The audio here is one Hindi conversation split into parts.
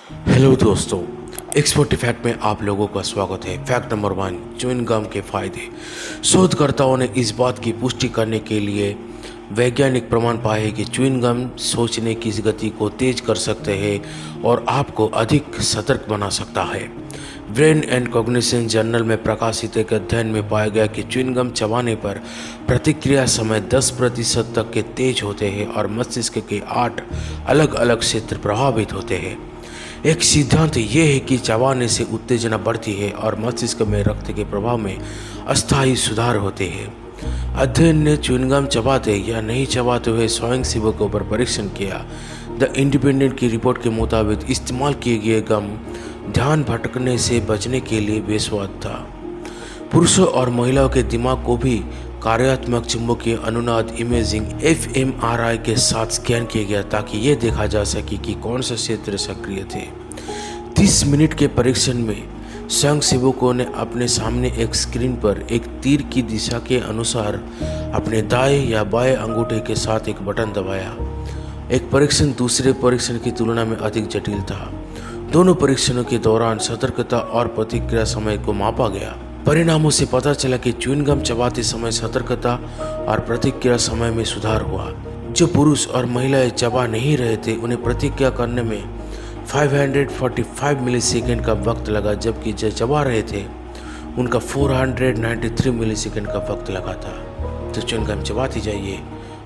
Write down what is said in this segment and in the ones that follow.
हेलो दोस्तों, एक्सपर्ट फैक्ट में आप लोगों का स्वागत है। फैक्ट नंबर 1, च्युइंग गम के फायदे। शोधकर्ताओं ने इस बात की पुष्टि करने के लिए वैज्ञानिक प्रमाण पाए कि च्युइंग गम सोचने की गति को तेज कर सकते हैं और आपको अधिक सतर्क बना सकता है। ब्रेन एंड कॉग्निशन जर्नल में प्रकाशित एक अध्ययन में पाया गया कि च्युइंग गम चबाने पर प्रतिक्रिया समय 10% तक के तेज होते हैं और मस्तिष्क के 8 अलग अलग क्षेत्र प्रभावित होते हैं। एक सिद्धांत यह है कि चबाने से उत्तेजना बढ़ती है और मस्तिष्क में रक्त के प्रवाह में अस्थायी सुधार होते हैं। अध्ययन ने च्युइंगम चबाते या नहीं चबाते हुए स्वयंसेवकों पर परीक्षण किया। द इंडिपेंडेंट की रिपोर्ट के मुताबिक इस्तेमाल किए गए गम ध्यान भटकने से बचने के लिए बेस्वाद था। पुरुषों और महिलाओं के दिमाग को भी कार्यात्मक चुंबकीय अनुनाद इमेजिंग fMRI के साथ स्कैन किया गया ताकि यह देखा जा सके कि कौन से क्षेत्र सक्रिय थे। 30 मिनट के परीक्षण में स्वयंसेवकों ने अपने सामने एक स्क्रीन पर एक तीर की दिशा के अनुसार अपने दाएं या बाएं अंगूठे के साथ एक बटन दबाया। एक परीक्षण दूसरे परीक्षण की तुलना में अधिक जटिल था। दोनों परीक्षणों के दौरान सतर्कता और प्रतिक्रिया समय को मापा गया। परिणामों से पता चला कि च्युइंग गम चबाते समय सतर्कता और प्रतिक्रिया समय में सुधार हुआ। जो पुरुष और महिलाएं चबा नहीं रहे थे उन्हें प्रतिक्रिया करने में 545 मिलीसेकंड का वक्त लगा, जबकि जो चबा रहे थे उनका 493 मिलीसेकंड का वक्त लगा था। तो च्युइंग गम चबाती जाइए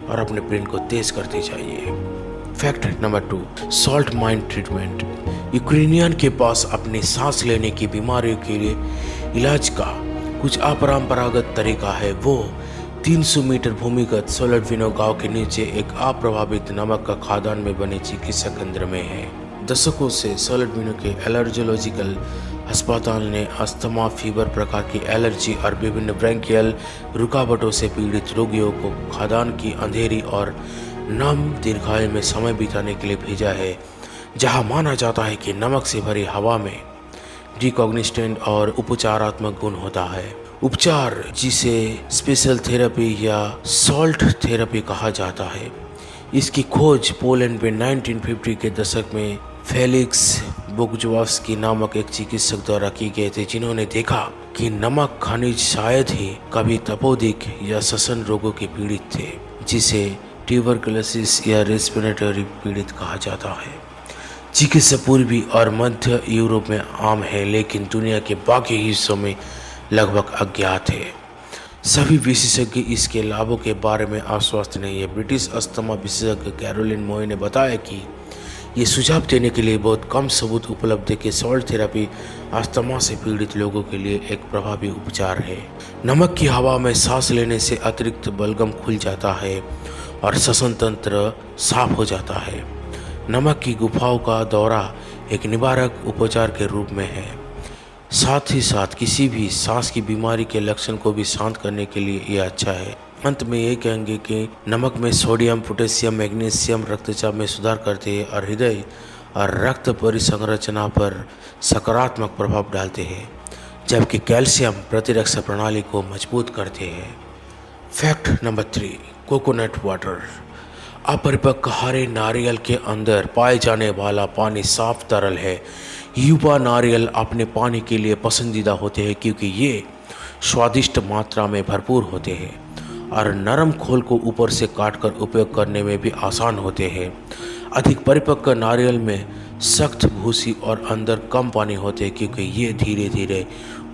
और अपने ब्रेन को तेज करते जाइए। Fact number 2, salt mind treatment. Ukrainian के पास अपनी सांस लेने की बीमारियों के लिए इलाज का कुछ अपरंपरागत तरीका है। वो 300 मीटर भूमिगत सोलडविनो गांव के नीचे एक अप्रभावित नमक का खादान में बने चिकित्सा केंद्र में है। दशकों से सोलडविनो के एलर्जोलॉजिकल अस्पताल ने अस्थमा, फीवर प्रकार की एलर्जी और विभिन्न ब्रैंकियल रुकावटों से पीड़ित रोगियों को खादान की अंधेरी और नम दीर्घायु में समय बिताने के लिए भेजा है, जहां माना जाता है कि नमक से भरी हवा में डिकॉग्निस्टेंट और उपचारात्मक गुण होता है। उपचार, जिसे स्पेशल थेरेपी या सॉल्ट थेरेपी कहा जाता है, इसकी खोज पोलैंड में 1950 के दशक में फेलिक्स बोगजोव्स्की नामक एक चिकित्सक द्वारा की गई थी, जिन्होंने देखा कि नमक खनिज शायद ही कभी तपोदिक या श्वसन रोगों के पीड़ित थे, जिसे ट्यूबरकुलोसिस या रेस्पिरेटरी पीड़ित कहा जाता है। चिकित्सा पूर्वी और मध्य यूरोप में आम है, लेकिन दुनिया के बाकी हिस्सों में लगभग अज्ञात है। सभी विशेषज्ञ इसके लाभों के बारे में आश्वस्त नहीं है। ब्रिटिश अस्थमा विशेषज्ञ कैरोलिन मोए ने बताया कि ये सुझाव देने के लिए बहुत कम सबूत उपलब्ध है कि सॉल्ट थेरेपी अस्थमा से पीड़ित लोगों के लिए एक प्रभावी उपचार है। नमक की हवा में सांस लेने से अतिरिक्त बलगम खुल जाता है और श्वसन तंत्र साफ हो जाता है। नमक की गुफाओं का दौरा एक निवारक उपचार के रूप में है। साथ ही साथ किसी भी सांस की बीमारी के लक्षण को भी शांत करने के लिए यह अच्छा है। अंत में ये कहेंगे कि नमक में सोडियम, पोटेशियम, मैग्नीशियम रक्तचाप में सुधार करते हैं और हृदय और रक्त परिसंरचना पर सकारात्मक प्रभाव डालते हैं, जबकि कैल्शियम प्रतिरक्षा प्रणाली को मजबूत करते हैं। Fact number 3, coconut water. अपरिपक्व हरे नारियल के अंदर पाए जाने वाला पानी साफ तरल है। युवा नारियल अपने पानी के लिए पसंदीदा होते हैं क्योंकि ये स्वादिष्ट मात्रा में भरपूर होते हैं और नरम खोल को ऊपर से काटकर उपयोग करने में भी आसान होते हैं। अधिक परिपक्व नारियल में सख्त भूसी और अंदर कम पानी होते हैं क्योंकि ये धीरे धीरे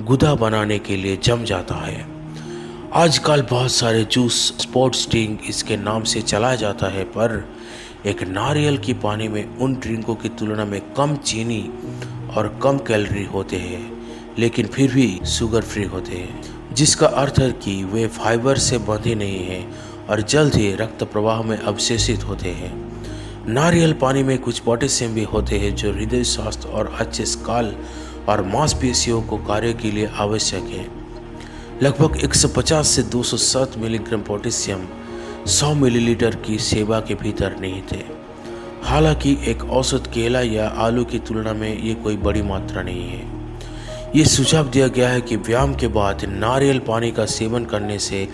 गुदा बनाने के लिए जम जाता है। आजकल बहुत सारे जूस स्पोर्ट्स ड्रिंक इसके नाम से चलाया जाता है, पर एक नारियल की पानी में उन ड्रिंकों की तुलना में कम चीनी और कम कैलोरी होते हैं, लेकिन फिर भी शुगर फ्री होते हैं, जिसका अर्थ है कि वे फाइबर से बंधे नहीं हैं और जल्द ही रक्त प्रवाह में अवशेषित होते हैं। नारियल पानी में कुछ पोटेशियम भी होते हैं जो हृदय स्वास्थ्य और अच्छे स्काल और मांसपेशियों को कार्य के लिए आवश्यक है। लगभग 150 से 207 मिलीग्राम पोटेशियम 100 मिलीलीटर की सेवा के भीतर नहीं थे। हालांकि एक औसत केला या आलू की तुलना में ये कोई बड़ी मात्रा नहीं है। ये सुझाव दिया गया है कि व्यायाम के बाद नारियल पानी का सेवन करने से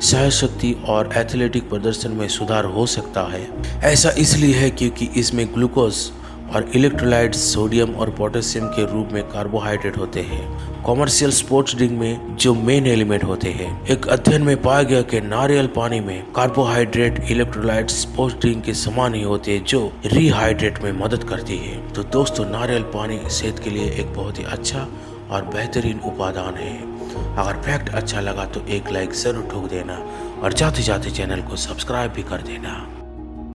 सहशक्ति और एथलेटिक प्रदर्शन में सुधार हो सकता है। ऐसा इसलिए है क्योंकि इसमें ग्लूकोज और इलेक्ट्रोलाइट्स सोडियम और पोटेशियम के रूप में कार्बोहाइड्रेट होते हैं। कॉमर्शियल स्पोर्ट्स ड्रिंक में जो मेन एलिमेंट होते हैं, एक अध्ययन में पाया गया कि नारियल पानी में कार्बोहाइड्रेट इलेक्ट्रोलाइट्स स्पोर्ट्स ड्रिंक के समान ही होते हैं जो रिहाइड्रेट में मदद करती है। तो दोस्तों, नारियल पानी सेहत के लिए एक बहुत ही अच्छा और बेहतरीन उपादान है। अगर फैक्ट अच्छा लगा तो एक लाइक जरूर ठोक देना और जाते जाते चैनल को सब्सक्राइब भी कर देना।